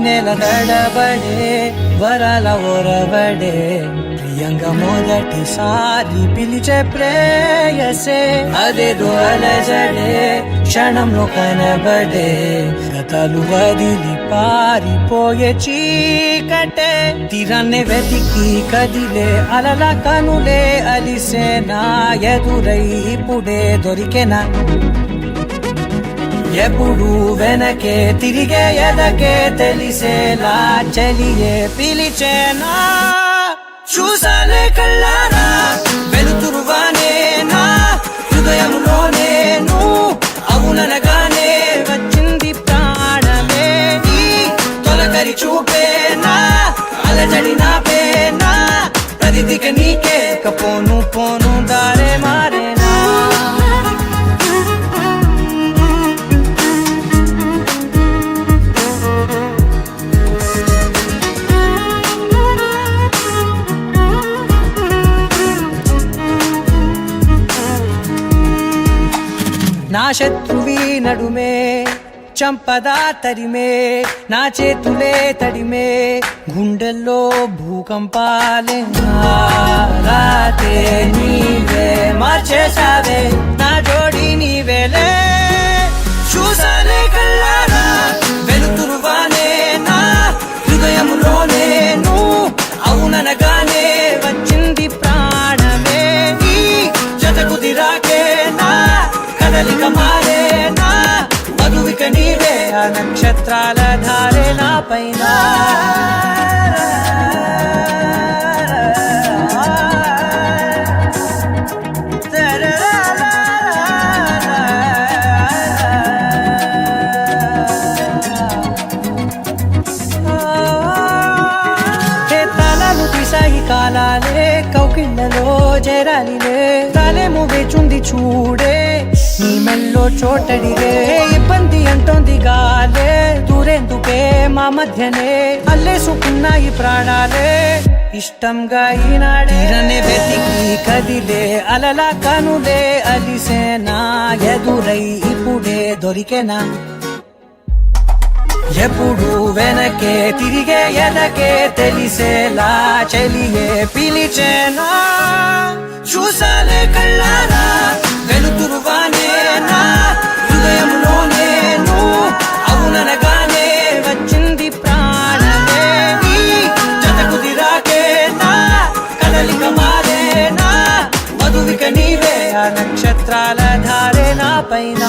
నెల తడబడే వరాల ఒరబడే ప్రియంగా మొదటిసారి పిలిచే ప్రేయసే అదేదో అలజడే క్షణంలో కనబడే గతాలు వదిలి పారిపోయే చీకటే తీరాన్ని వెతికి కదిలే అలల కనులే అలిసే నా ఎదురై ఇప్పుడే దొరికెనా ఎప్పుడు వెనకే తిరిగే ఎదకే తెలిసేలా చలియే పిలిచేనా చూసాలే కళ్ళారా వెలుతురువానే నా హృదయంలోనే నువ్వు అవుననగానే వచ్చింది ప్రాణమే నీ తొలకరి చూపేనా అలజడి నాపేనా ప్రతిదిక నీకే పోను పోను దారే మారేనా నా శత్రువి నడుమే చంపదా తరిమే నా చేతులే తడిమే గుండెల్లో భూకంపాలే రాతే నీవే మార్చేసావే నా జోడి నీవేలే చూసాలే కళ్ళారా వెలుతురువానే నా హృదయంలోనే నువ్వు అవుననగానే వచ్చింది ప్రాణమే నీ జత కుదిరాకే నా కదలిక మారేనా మధువిక నీవే ఆ నక్షత్రాల ధారే నా పైన తలలు తీసాయి కాలాలే కౌకిళ్ళలో చేరాలిలే తలేమో వేచుంది చూడే నీ మెల్లో చోటడిగే ఇబ్బంది అంటోంది గాలే దూరేందుకే మా మధ్యనే అల్లేసుకున్నాయి ప్రాణాలే ఇష్టంగా ఈనాడే వెతికి కదిలే అలల కనులే అలిసేనా ఎదురై ఇప్పుడే దొరికెనా ఎప్పుడు వెనకే తిరిగే ఎదకే తెలిసేలా చలియే పిలిచేనా చూసాలే కళ్ళారా వెలుతురువానే నా హృదయంలోనే నువ్వు అవుననగానే వచ్చింది ప్రాణమే నీ జత కుదిరాకే నా కదలిక మారేనా మధువిక నీవే ఆ నక్షత్రాల ధారే నా పైన